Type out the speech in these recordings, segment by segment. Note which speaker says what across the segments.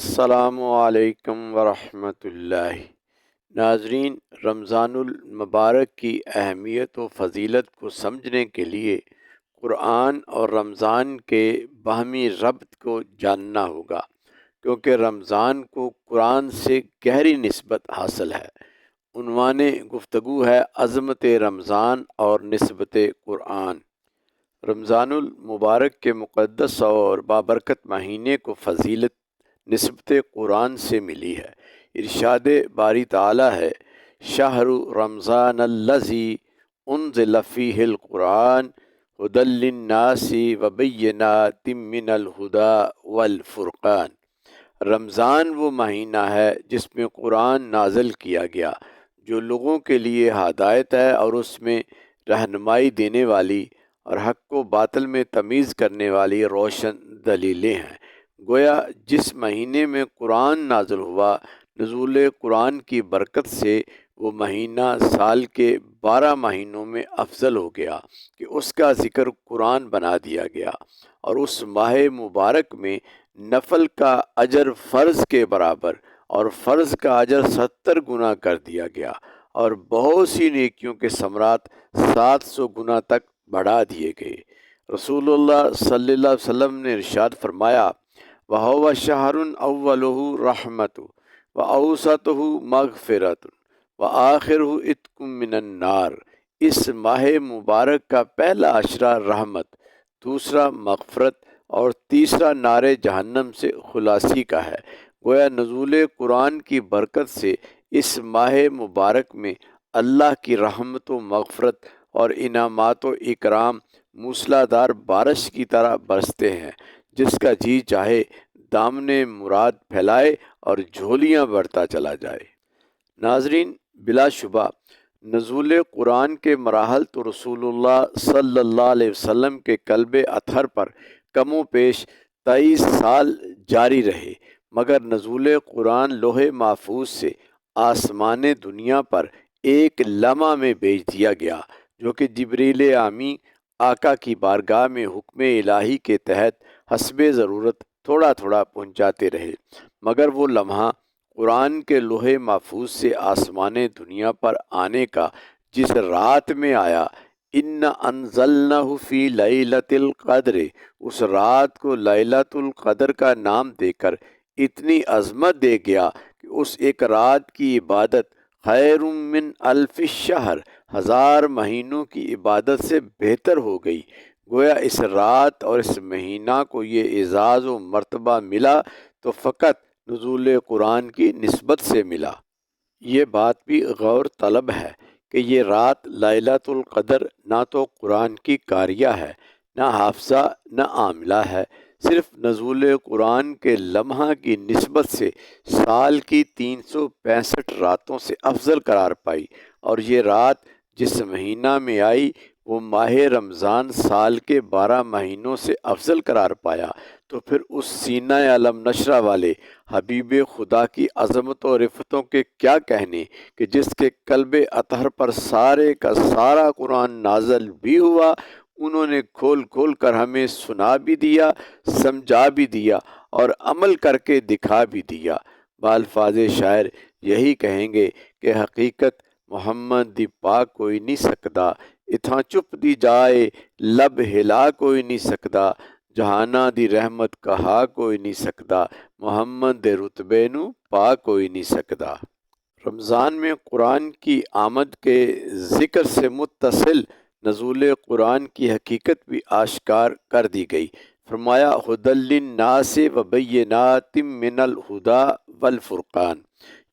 Speaker 1: السلام علیکم ورحمۃ اللہ۔ ناظرین، رمضان المبارک کی اہمیت و فضیلت کو سمجھنے کے لیے قرآن اور رمضان کے باہمی ربط کو جاننا ہوگا، کیونکہ رمضان کو قرآن سے گہری نسبت حاصل ہے۔ عنوان گفتگو ہے عظمت رمضان اور نسبت قرآن۔ رمضان المبارک کے مقدس اور بابرکت مہینے کو فضیلت نسبت قرآن سے ملی ہے۔ ارشاد باری تعالی ہے، شہر رمضان الذی انزل فیہ القرآن ھدی للناس وبینات من الھدی والفرقان۔ رمضان وہ مہینہ ہے جس میں قرآن نازل کیا گیا، جو لوگوں کے لیے ہدایت ہے اور اس میں رہنمائی دینے والی اور حق و باطل میں تمیز کرنے والی روشن دلیلیں ہیں۔ گویا جس مہینے میں قرآن نازل ہوا، نزول قرآن کی برکت سے وہ مہینہ سال کے 12 مہینوں میں افضل ہو گیا کہ اس کا ذکر قرآن بنا دیا گیا، اور اس ماہ مبارک میں نفل کا اجر فرض کے برابر اور فرض کا اجر 70 گنا کر دیا گیا، اور بہت سی نیکیوں کے ثمرات 700 گنا تک بڑھا دیے گئے۔ رسول اللہ صلی اللہ علیہ وسلم نے ارشاد فرمایا، وَهُوَ شَهْرٌ أَوَّلُهُ رَحْمَةٌ وَأَوْسَطُهُ مَغْفِرَةٌ وَآخِرُهُ عِتْقٌ مِّنَ النَّارِ۔ اس ماہ مبارک کا پہلا عشرہ رحمت، دوسرا مغفرت اور تیسرا نار جہنم سے خلاصی کا ہے۔ گویا نزول قرآن کی برکت سے اس ماہ مبارک میں اللہ کی رحمت و مغفرت اور انعامات و اکرام موسلادھار بارش کی طرح برستے ہیں۔ جس کا جی چاہے دامن مراد پھیلائے اور جھولیاں بڑھتا چلا جائے۔ ناظرین، بلا شبہ نزول قرآن کے مراحل تو رسول اللہ صلی اللہ علیہ وسلم کے قلب اطہر پر کم و بیش 23 سال جاری رہے، مگر نزول قرآن لوح محفوظ سے آسمان دنیا پر ایک لمحہ میں بھیج دیا گیا، جو کہ جبریل امی آقا کی بارگاہ میں حکم الہی کے تحت حسب ضرورت تھوڑا تھوڑا پہنچاتے رہے، مگر وہ لمحہ قرآن کے لوح محفوظ سے آسمان دنیا پر آنے کا جس رات میں آیا، اِنَّا أَنزَلْنَاهُ فِي لَيْلَةِ الْقَدْرِ، اس رات کو لیلۃ القدر کا نام دے کر اتنی عظمت دے گیا کہ اس ایک رات کی عبادت خیر من الف شہر، 1000 مہینوں کی عبادت سے بہتر ہو گئی۔ گویا اس رات اور اس مہینہ کو یہ اعزاز و مرتبہ ملا تو فقط نزول قرآن کی نسبت سے ملا۔ یہ بات بھی غور طلب ہے کہ یہ رات لیلۃ القدر نہ تو قرآن کی قاریہ ہے، نہ حافظہ، نہ عاملہ ہے، صرف نزول قرآن کے لمحہ کی نسبت سے سال کی 365 راتوں سے افضل قرار پائی، اور یہ رات جس مہینہ میں آئی وہ ماہ رمضان سال کے 12 مہینوں سے افضل قرار پایا، تو پھر اس سینہ علم نشرہ والے حبیب خدا کی عظمت و رفتوں کے کیا کہنے کہ جس کے قلب اطہر پر سارے کا سارا قرآن نازل بھی ہوا، انہوں نے کھول کھول کر ہمیں سنا بھی دیا، سمجھا بھی دیا اور عمل کر کے دکھا بھی دیا۔ بالفاظ شاعر یہی کہیں گے کہ حقیقت محمد دی پا کوئی نہیں سکدا، اتھاں چپ دی جائے لب ہلا کوئی نہیں سکدا، جہاناں دی رحمت کہا کوئی نہیں سکدا، محمد دے رتبے نو پا کوئی نہیں سکدا۔ رمضان میں قرآن کی آمد کے ذکر سے متصل نزول قرآن کی حقیقت بھی آشکار کر دی گئی۔ فرمایا، ھدی للناس وبینات من الھدی والفرقان۔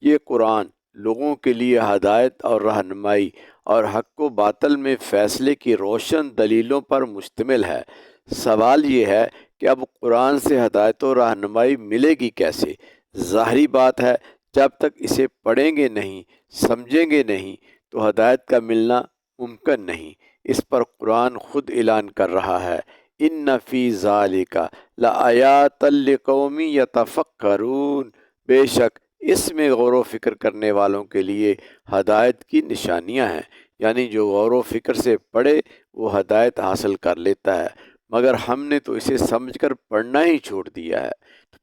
Speaker 1: یہ قرآن لوگوں کے لیے ہدایت اور رہنمائی اور حق و باطل میں فیصلے کی روشن دلیلوں پر مشتمل ہے۔ سوال یہ ہے کہ اب قرآن سے ہدایت و رہنمائی ملے گی کیسے؟ ظاہری بات ہے، جب تک اسے پڑھیں گے نہیں، سمجھیں گے نہیں تو ہدایت کا ملنا ممکن نہیں۔ اس پر قرآن خود اعلان کر رہا ہے، ان فی ذالک لآیات لقوم یتفکرون۔ بے شک اس میں غور و فکر کرنے والوں کے لیے ہدایت کی نشانیاں ہیں، یعنی جو غور و فکر سے پڑھے وہ ہدایت حاصل کر لیتا ہے، مگر ہم نے تو اسے سمجھ کر پڑھنا ہی چھوڑ دیا ہے۔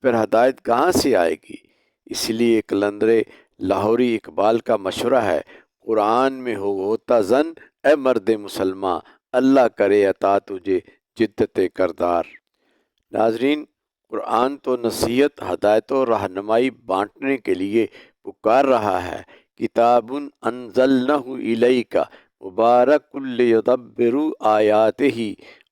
Speaker 1: پھر ہدایت کہاں سے آئے گی؟ اس لیے قلندر لاہوری اقبال کا مشورہ ہے، قرآن میں ہوتا زن اے مرد مسلمان، اللہ کرے عطا تجھے جدت کردار۔ ناظرین، قرآن تو نصیحت، ہدایت و رہنمائی بانٹنے کے لیے پکار رہا ہے۔ کتاب انزلنہ الیک مبارک لیدبروا آیاتہ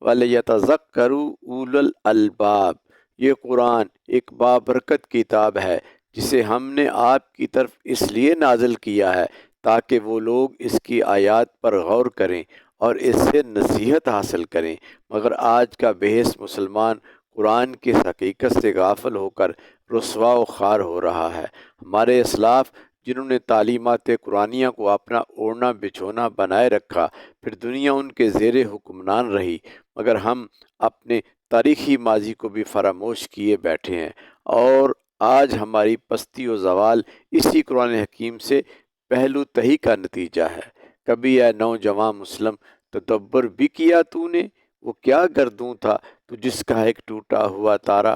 Speaker 1: ولیتذکروا اولو الالباب۔ یہ قرآن ایک بابرکت کتاب ہے جسے ہم نے آپ کی طرف اس لیے نازل کیا ہے تاکہ وہ لوگ اس کی آیات پر غور کریں اور اس سے نصیحت حاصل کریں۔ مگر آج کا بحث مسلمان قرآن کی حقیقت سے غافل ہو کر رسوا و خوار ہو رہا ہے۔ ہمارے اسلاف جنہوں نے تعلیمات قرآنیہ کو اپنا اوڑھنا بچھونا بنائے رکھا، پھر دنیا ان کے زیر حکمران رہی، مگر ہم اپنے تاریخی ماضی کو بھی فراموش کیے بیٹھے ہیں، اور آج ہماری پستی و زوال اسی قرآن حکیم سے پہلو تہی کا نتیجہ ہے۔ کبھی اے نوجوان مسلم تدبر بھی کیا تو نے، وہ کیا گردوں تھا تو جس کا ایک ٹوٹا ہوا تارا۔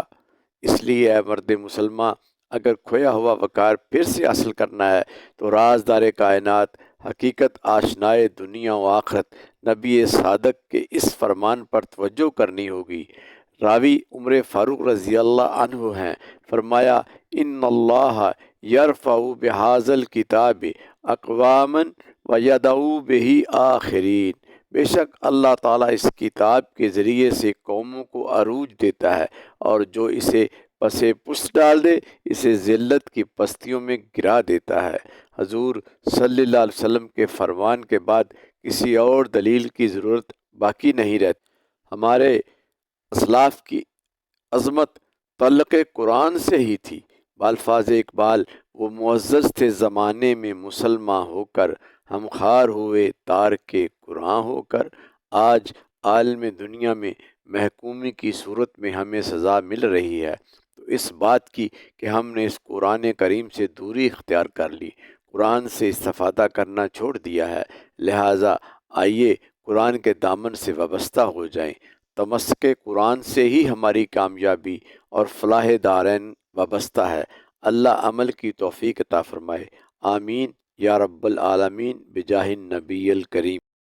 Speaker 1: اس لیے اے مرد مسلمان، اگر کھویا ہوا وقار پھر سے حاصل کرنا ہے تو رازدار کائنات، حقیقت آشنائے دنیا و آخرت، نبی صادق کے اس فرمان پر توجہ کرنی ہوگی۔ راوی عمر فاروق رضی اللہ عنہ ہیں، فرمایا ان اللہ یرفع بہذا الکتاب اقواما ویدعو بہ آخرین۔ بے شک اللہ تعالیٰ اس کتاب کے ذریعے سے قوموں کو عروج دیتا ہے، اور جو اسے پس پشت ڈال دے اسے ذلت کی پستیوں میں گرا دیتا ہے۔ حضور صلی اللہ علیہ وسلم کے فرمان کے بعد کسی اور دلیل کی ضرورت باقی نہیں رہتی۔ ہمارے اسلاف کی عظمت تعلق قرآن سے ہی تھی۔ بالفاظ اقبال، وہ معزز تھے زمانے میں مسلمان ہو کر، ہم خوار ہوئے تارک قرآن ہو کر۔ آج عالم دنیا میں محکومی کی صورت میں ہمیں سزا مل رہی ہے تو اس بات کی کہ ہم نے اس قرآن کریم سے دوری اختیار کر لی، قرآن سے استفادہ کرنا چھوڑ دیا ہے۔ لہٰذا آئیے قرآن کے دامن سے وابستہ ہو جائیں۔ تمسک قرآن سے ہی ہماری کامیابی اور فلاح دارین وابستہ ہے۔ اللہ عمل کی توفیق عطا فرمائے، آمین یا رب العالمین، بجاہ النبی الکریم۔